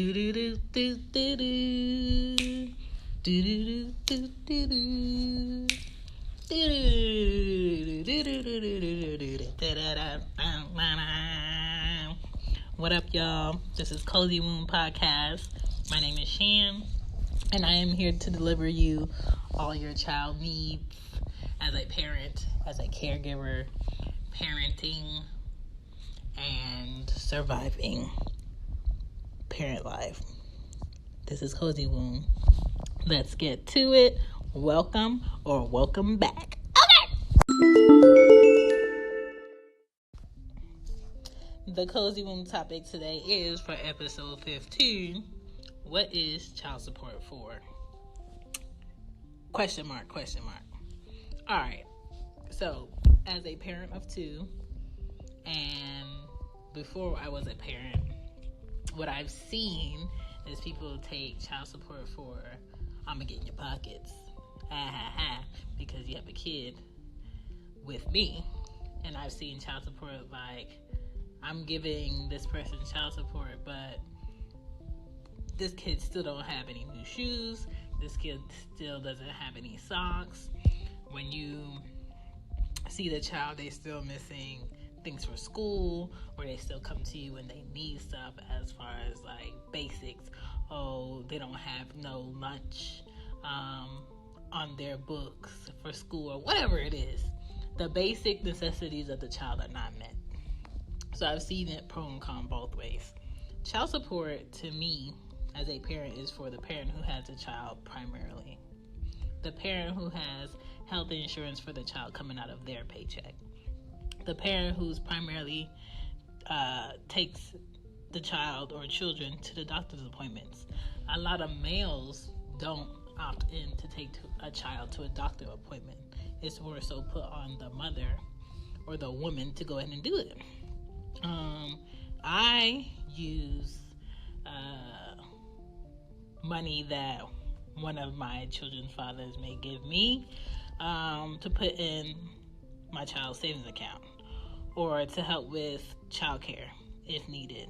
Do do do do do do. Do do do do do do. What up, y'all? This is Cozy Womb Podcast. My name is Shan, and I am here to deliver you all your child needs as a parent, as a caregiver, parenting, and surviving parent life. This is Cozy Womb. Let's get to it. Welcome or welcome back. Okay. The Cozy Womb topic today is for episode 15. What is child support for? Question mark. All right. So, as a parent of two, and before I was a parent, what I've seen is people take child support for, I'm going to get in your pockets, because you have a kid with me. And I've seen child support like, I'm giving this person child support, but this kid still don't have any new shoes. This kid still doesn't have any socks. When you see the child, they still missing things for school, or they still come to you when they need stuff as far as like basics. Oh, they don't have no lunch on their books for school, or whatever it is. The basic necessities of the child are not met. So I've seen it pro and con both ways. Child support, to me, as a parent, is for the parent who has a child primarily. The parent who has health insurance for the child coming out of their paycheck. The parent who's primarily takes the child or children to the doctor's appointments. A lot of males don't opt in to take a child to a doctor appointment. It's more so put on the mother or the woman to go ahead and do it. I use money that one of my children's fathers may give me to put in my child's savings account, or to help with childcare if needed.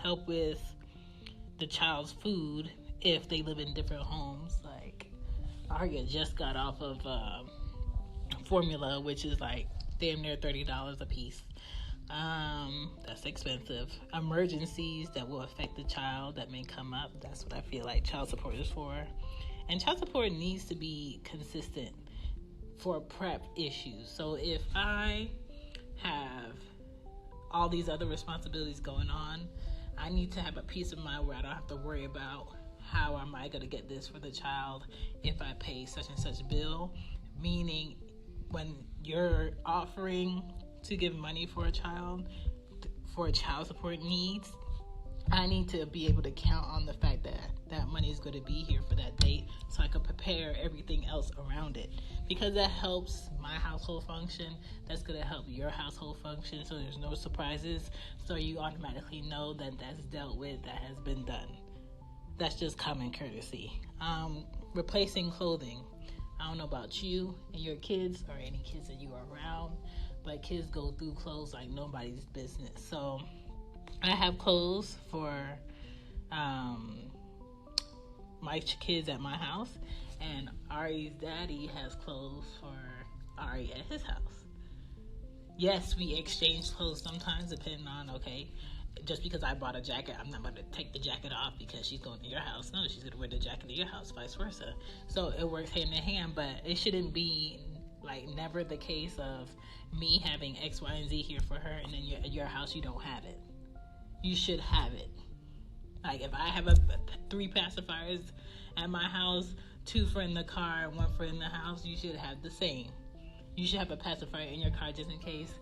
Help with the child's food if they live in different homes. Like, Arya just got off of formula, which is like damn near $30 a piece. That's expensive. Emergencies that will affect the child that may come up. That's what I feel like child support is for. And child support needs to be consistent for prep issues. So if I have all these other responsibilities going on, I need to have a peace of mind where I don't have to worry about how am I going to get this for the child if I pay such and such bill. Meaning, when you're offering to give money for a child, for child support needs, I need to be able to count on the fact that that money is going to be here for that date, so I can prepare everything else around it. Because that helps my household function, that's going to help your household function, so there's no surprises, so you automatically know that that's dealt with, that has been done. That's just common courtesy. Replacing clothing. I don't know about you and your kids, or any kids that you are around, but kids go through clothes like nobody's business. So I have clothes for my kids at my house, and Ari's daddy has clothes for Ari at his house. Yes, we exchange clothes sometimes, depending on, just because I bought a jacket, I'm not going to take the jacket off because she's going to your house. No, she's going to wear the jacket to your house, vice versa. So it works hand in hand, but it shouldn't be like never the case of me having X, Y, and Z here for her, and then at your house you don't have it. You should have it. Like, if I have 3 pacifiers at my house, 2 for in the car, 1 for in the house, you should have the same. You should have a pacifier in your car just in case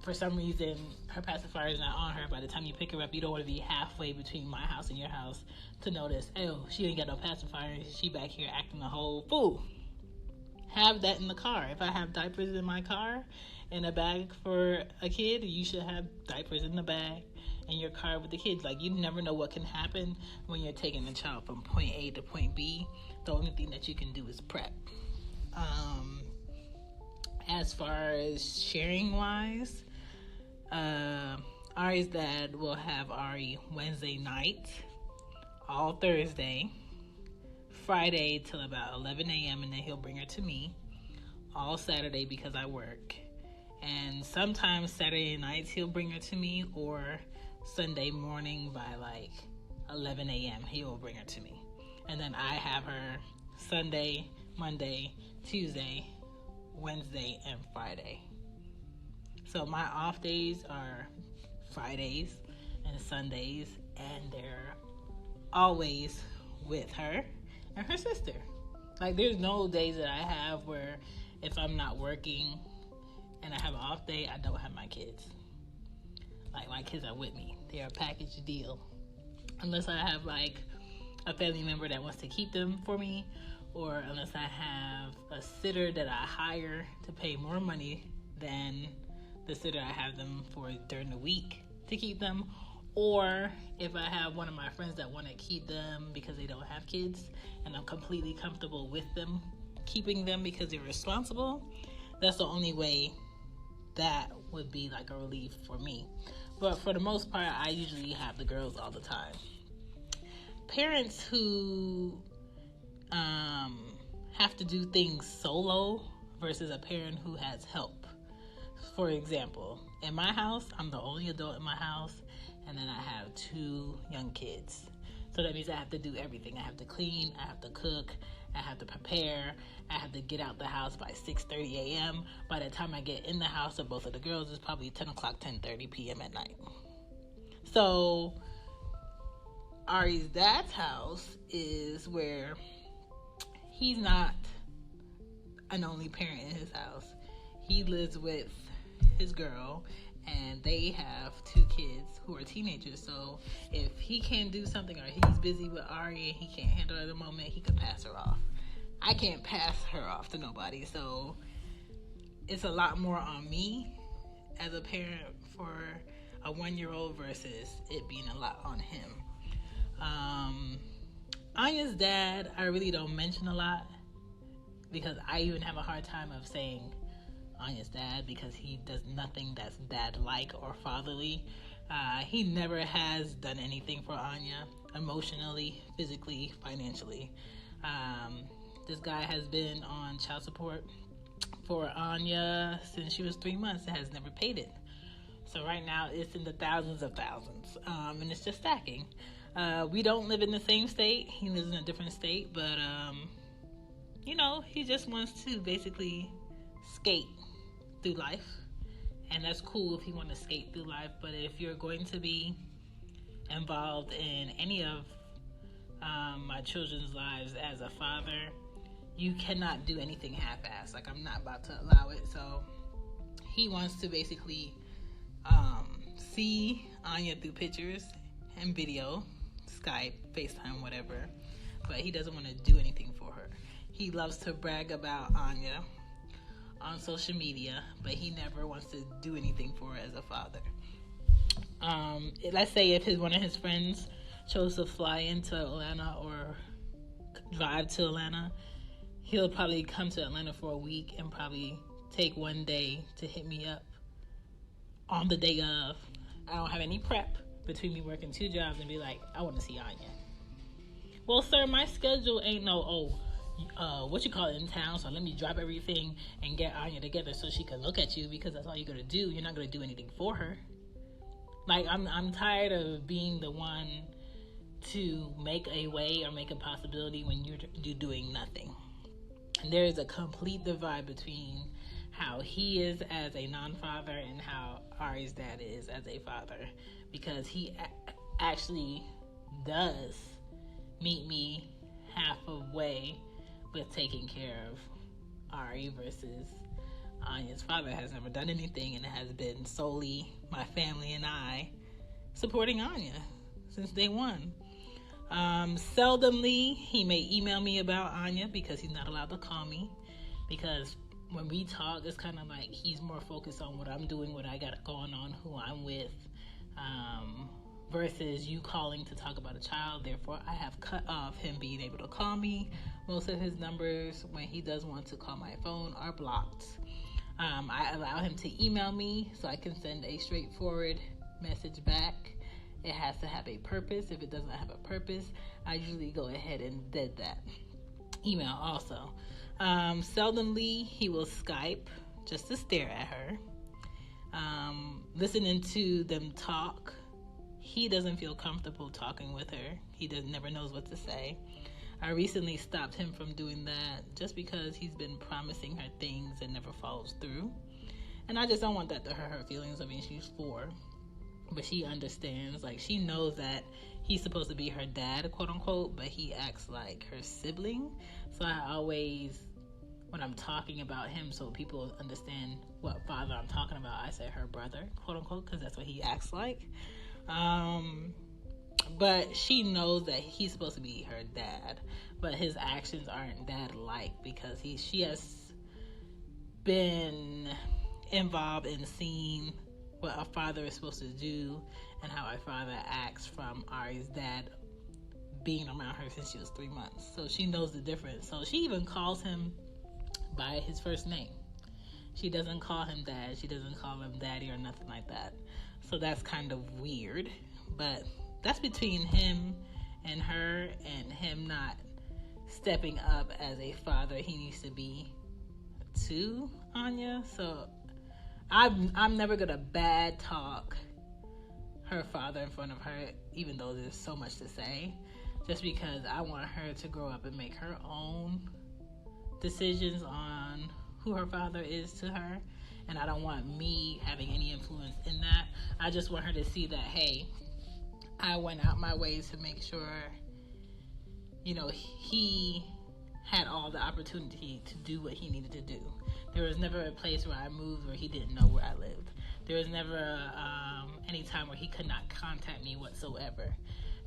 for some reason her pacifier is not on her. By the time you pick her up, you don't want to be halfway between my house and your house to notice, oh, she ain't got no pacifier, she back here acting a whole fool. Have that in the car. If I have diapers in my car in a bag for a kid, you should have diapers in the bag in your car with the kids. Like, you never know what can happen when you're taking a child from point A to point B. The only thing that you can do is prep. As far as sharing wise, Ari's dad will have Ari Wednesday night, all Thursday, Friday till about 11 a.m., and then he'll bring her to me all Saturday because I work. And sometimes Saturday nights he'll bring her to me, or Sunday morning by like 11 a.m. he will bring her to me. And then I have her Sunday, Monday, Tuesday, Wednesday, and Friday. So my off days are Fridays and Sundays, and they're always with her and her sister. Like, there's no days that I have where if I'm not working and I have an off day, I don't have my kids. Like, my kids are with me. They're a package deal. Unless I have, like, a family member that wants to keep them for me, or unless I have a sitter that I hire to pay more money than the sitter I have them for during the week to keep them, or if I have one of my friends that want to keep them because they don't have kids and I'm completely comfortable with them keeping them because they're responsible. That's the only way that would be like a relief for me. But for the most part, I usually have the girls all the time. Parents who have to do things solo versus a parent who has help. For example, in my house, I'm the only adult in my house, and then I have 2 young kids. So that means I have to do everything. I have to clean, I have to cook, I have to prepare, I have to get out the house by 6:30 a.m. By the time I get in the house of both of the girls, it's probably 10 o'clock, 10:30 p.m. at night. So Ari's dad's house is where he's not an only parent in his house. He lives with his girl, and they have 2 kids who are teenagers. So if he can't do something, or he's busy with Ari and he can't handle it at the moment, he could pass her off. I can't pass her off to nobody. So it's a lot more on me as a parent for a 1-year-old versus it being a lot on him. Anya's dad, I really don't mention a lot because I even have a hard time of saying Anya's dad because he does nothing that's dad-like or fatherly. He never has done anything for Anya emotionally, physically, financially. This guy has been on child support for Anya since she was 3 months and has never paid it. So right now it's in the thousands of thousands, and it's just stacking. We don't live in the same state. He lives in a different state, but he just wants to basically skate through life, and that's cool if you want to skate through life. But if you're going to be involved in any of my children's lives as a father, you cannot do anything half-assed. Like, I'm not about to allow it. So he wants to basically see Anya through pictures and video, Skype, FaceTime, whatever, but he doesn't want to do anything for her. He loves to brag about Anya on social media, but he never wants to do anything for her as a father. Let's say if one of his friends chose to fly into Atlanta or drive to Atlanta, he'll probably come to Atlanta for a week and probably take one day to hit me up on the day of. I don't have any prep between me working 2 jobs and be like, I want to see Anya. Well, sir, my schedule ain't in town, so let me drop everything and get Anya together so she can look at you, because that's all you're gonna do. You're not gonna do anything for her. Like, I'm tired of being the one to make a way or make a possibility when you're doing nothing. And there is a complete divide between how he is as a non-father and how Ari's dad is as a father, because he actually does meet me halfway with taking care of Ari, versus Anya's father has never done anything, and it has been solely my family and I supporting Anya since day one. Seldomly, he may email me about Anya because he's not allowed to call me, because when we talk, it's kind of like he's more focused on what I'm doing, what I got going on, who I'm with, versus you calling to talk about a child. Therefore, I have cut off him being able to call me. Most of his numbers, when he does want to call my phone, are blocked. I allow him to email me so I can send a straightforward message back, it has to have a purpose. If it doesn't have a purpose, I usually go ahead and dead that email also. Seldomly, he will Skype just to stare at her. Listening to them talk, he doesn't feel comfortable talking with her. He never knows what to say. I recently stopped him from doing that just because he's been promising her things and never follows through. And I just don't want that to hurt her feelings. I mean, she's 4. But she understands, like, she knows that he's supposed to be her dad, quote unquote, but he acts like her sibling. So I always, when I'm talking about him, so people understand what father I'm talking about, I say her brother, quote unquote, because that's what he acts like. But she knows that he's supposed to be her dad, but his actions aren't dad-like because she has been involved in seeing what a father is supposed to do and how a father acts from Ari's dad being around her since she was 3 months. So she knows the difference. So she even calls him by his first name. She doesn't call him dad. She doesn't call him daddy or nothing like that. So that's kind of weird. But that's between him and her, and him not stepping up as a father he needs to be to Anya. So I'm never gonna bad talk her father in front of her, even though there's so much to say, just because I want her to grow up and make her own decisions on who her father is to her, and I don't want me having any influence in that. I just want her to see that, hey, I went out my ways to make sure, he had all the opportunity to do what he needed to do. There was never a place where I moved where he didn't know where I lived. There was never any time where he could not contact me whatsoever.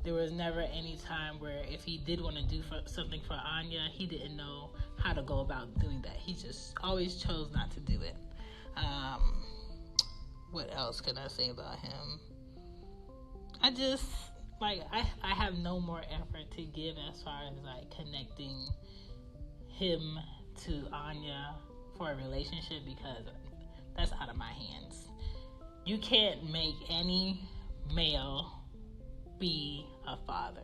There was never any time where if he did want to do something for Anya, he didn't know how to go about doing that. He just always chose not to do it. What else can I say about him? I just, I have no more effort to give as far as, connecting him to Anya for a relationship, because that's out of my hands. You can't make any male be a father.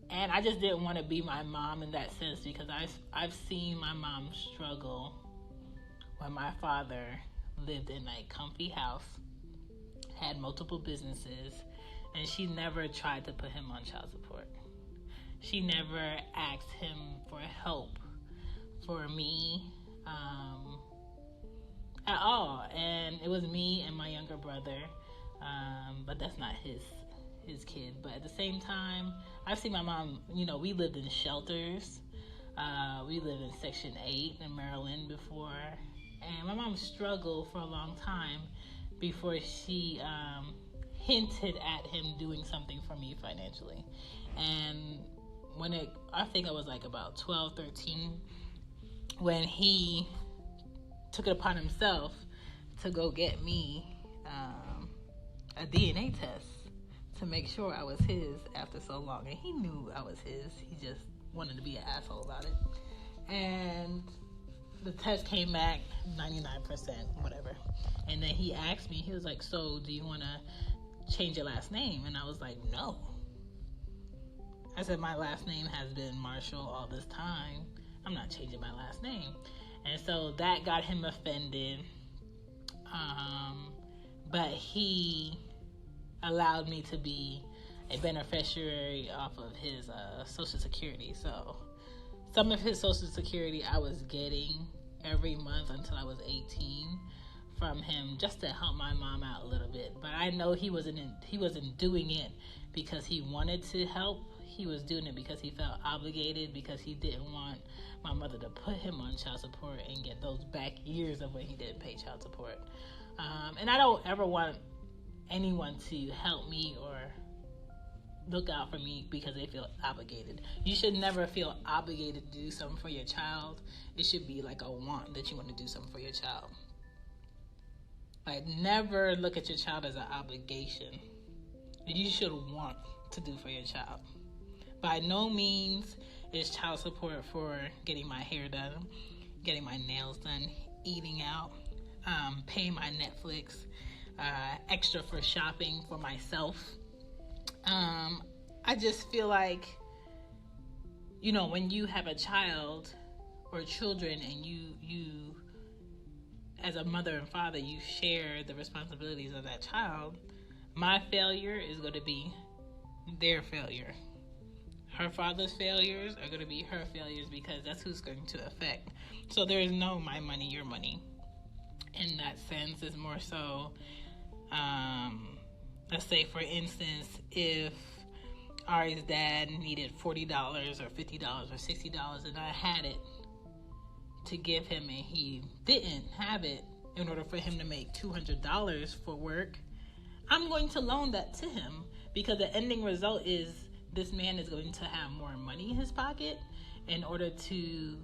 And I just didn't want to be my mom in that sense, because I've seen my mom struggle when my father lived in a comfy house, had multiple businesses, and she never tried to put him on child support. She never asked him for help for me at all. And it was me and my younger brother, but that's not his kid. But at the same time, I've seen my mom, we lived in shelters. We lived in Section 8 in Maryland before. And my mom struggled for a long time before she hinted at him doing something for me financially. And I think I was about 12, 13, when he took it upon himself to go get me a DNA test to make sure I was his after so long. And he knew I was his. He just wanted to be an asshole about it. And the test came back 99%, whatever. And then he asked me, he was like, so do you want to change your last name? And I was like, no. I said, my last name has been Marshall all this time. I'm not changing my last name. And so that got him offended. But he allowed me to be a beneficiary off of his Social Security. So some of his Social Security I was getting every month until I was 18 from him, just to help my mom out a little bit. But I know he wasn't doing it because he wanted to help. He was doing it because he felt obligated, because he didn't want my mother to put him on child support and get those back years of when he didn't pay child support. And I don't ever want anyone to help me or look out for me because they feel obligated. You should never feel obligated to do something for your child. It should be like a want that you want to do something for your child. Never look at your child as an obligation. You should want to do for your child. By no means is child support for getting my hair done, getting my nails done, eating out. pay my Netflix, extra for shopping for myself. I just feel like, when you have a child or children and you as a mother and father, you share the responsibilities of that child. My failure is going to be their failure. Her father's failures are going to be her failures, because that's who's going to affect. So there is no my money, your money. In that sense, it's more so, let's say, for instance, if Ari's dad needed $40 or $50 or $60 and I had it to give him and he didn't have it in order for him to make $200 for work, I'm going to loan that to him, because the ending result is this man is going to have more money in his pocket in order to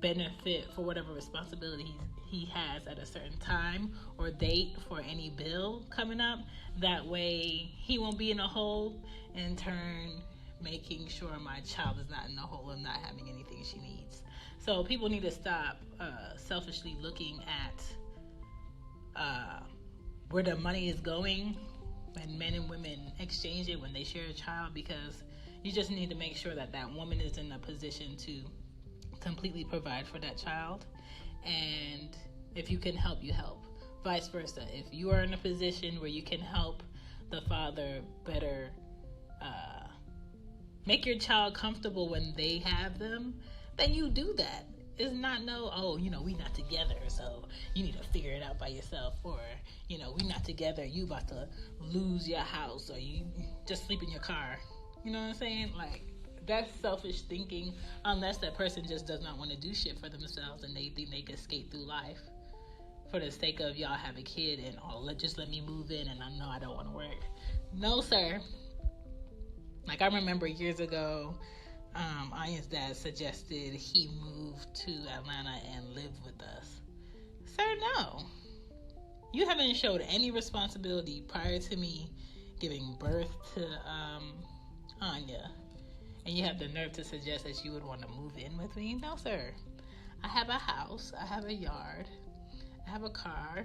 benefit for whatever responsibilities he has at a certain time or date for any bill coming up. That way he won't be in a hole, in turn making sure my child is not in the hole and not having anything she needs. So people need to stop selfishly looking at where the money is going when men and women exchange it when they share a child, because you just need to make sure that that woman is in a position to completely provide for that child. And if you can help, you help. Vice versa. If you are in a position where you can help the father better make your child comfortable when they have them, then you do that. It's not we not together, so you need to figure it out by yourself. Or, we not together, you about to lose your house, or you just sleep in your car. You know what I'm saying? Like, that's selfish thinking, unless that person just does not want to do shit for themselves and they think they can skate through life for the sake of y'all have a kid and just let me move in and I know I don't want to work. No, sir. Like, I remember years ago, Anya's dad suggested he move to Atlanta and live with us. Sir, no. You haven't showed any responsibility prior to me giving birth to Anya, and you have the nerve to suggest that you would want to move in with me? No, sir. I have a house. I have a yard. I have a car.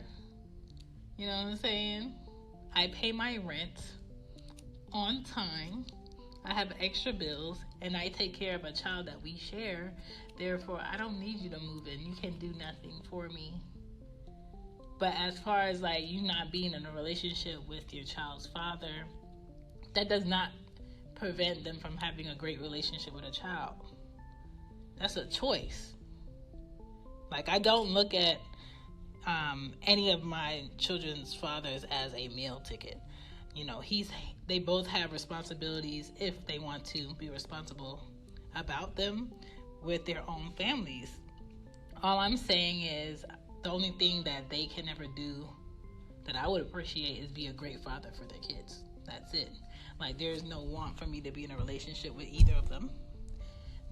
You know what I'm saying? I pay my rent on time. I have extra bills, and I take care of a child that we share. Therefore, I don't need you to move in. You can do nothing for me. But as far as like you not being in a relationship with your child's father, that does not prevent them from having a great relationship with a child. That's a choice. Like, I don't look at any of my children's fathers as a meal ticket. They both have responsibilities if they want to be responsible about them with their own families. All I'm saying is the only thing that they can never do that I would appreciate is be a great father for their kids. That's it. Like, there's no want for me to be in a relationship with either of them.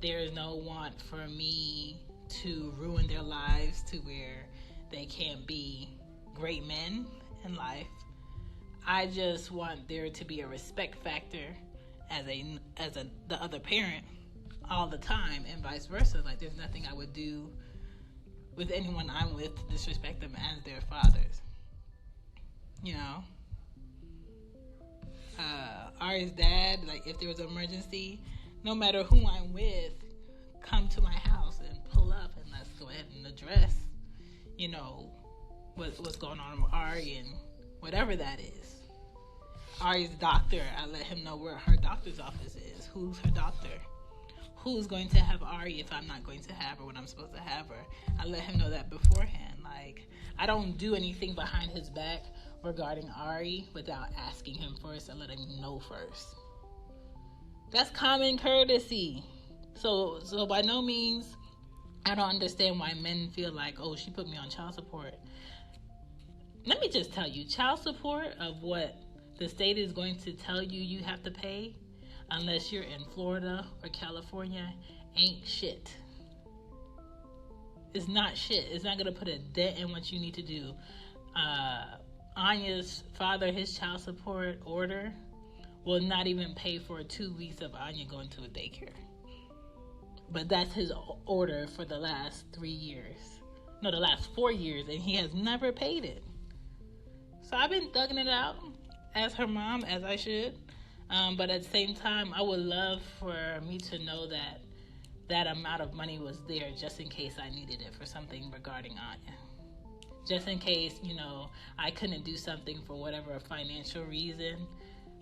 There is no want for me to ruin their lives to where they can't be great men in life. I just want there to be a respect factor as the other parent all the time, and vice versa. Like, there's nothing I would do with anyone I'm with to disrespect them as their fathers. Ari's dad, like, if there was an emergency, no matter who I'm with, come to my house and pull up and let's go ahead and address, what's going on with Ari and whatever that is. Ari's doctor, I let him know where her doctor's office is, who's her doctor, who's going to have Ari if I'm not going to have her when I'm supposed to have her. I let him know that beforehand. Like, I don't do anything behind his back regarding Ari without asking him first and letting him know first. That's common courtesy. So by no means, I don't understand why men feel like, oh, she put me on child support. Let me just tell you, child support of what the state is going to tell you have to pay, unless you're in Florida or California, ain't shit. It's not shit. It's not going to put a dent in what you need to do. Anya's father, his child support order will not even pay for 2 weeks of Anya going to a daycare. But that's his order for the last 3 years. the last 4 years, and he has never paid it. So I've been thugging it out as her mom, as I should. But at the same time, I would love for me to know that that amount of money was there just in case I needed it for something regarding Anya. Just in case, I couldn't do something for whatever financial reason.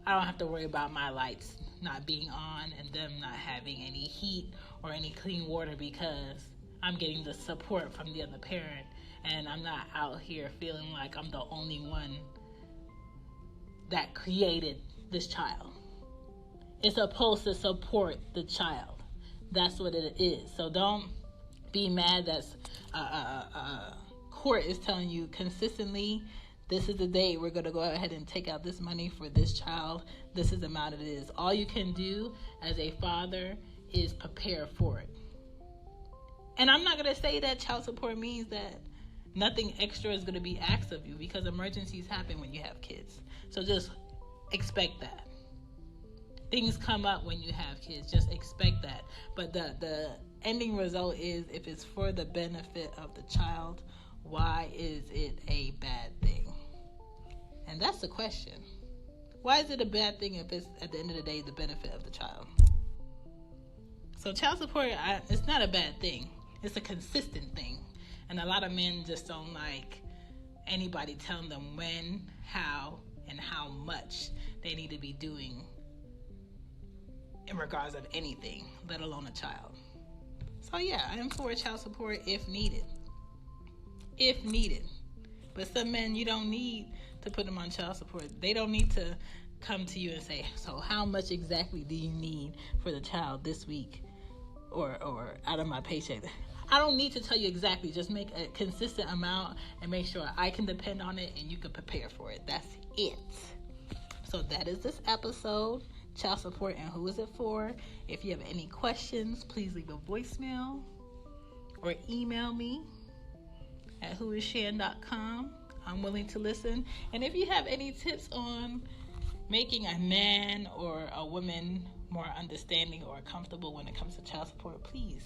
I don't have to worry about my lights not being on and them not having any heat or any clean water because I'm getting the support from the other parent, and I'm not out here feeling like I'm the only one that created this child. It's supposed to support the child. That's what it is. So don't be mad that court is telling you consistently, this is the date we're going to go ahead and take out this money for this child. This is the amount it is. All you can do as a father is prepare for it. And I'm not going to say that child support means that nothing extra is going to be asked of you, because emergencies happen when you have kids. So just expect that. Things come up when you have kids. Just expect that. But the ending result is, if it's for the benefit of the child, why is it a bad thing? And that's the question. Why is it a bad thing if it's, at the end of the day, the benefit of the child? So child support, it's not a bad thing. It's a consistent thing. And a lot of men just don't like anybody telling them when, how, and how much they need to be doing in regards of anything, let alone a child. So yeah, I am for child support if needed. If needed. But some men, you don't need to put them on child support. They don't need to come to you and say, so how much exactly do you need for the child this week or out of my paycheck? I don't need to tell you exactly. Just make a consistent amount and make sure I can depend on it and you can prepare for it. That's it. So that is this episode, child support and who is it for. If you have any questions, please leave a voicemail or email me at whoisshan.com. I'm willing to listen. And if you have any tips on making a man or a woman more understanding or comfortable when it comes to child support, please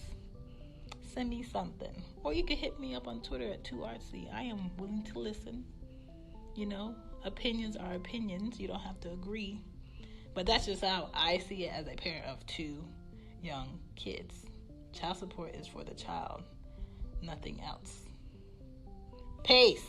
send me something. Or you can hit me up on Twitter at 2artsy. I am willing to listen. Opinions are opinions. You don't have to agree. But that's just how I see it as a parent of 2 young kids. Child support is for the child, nothing else. Peace.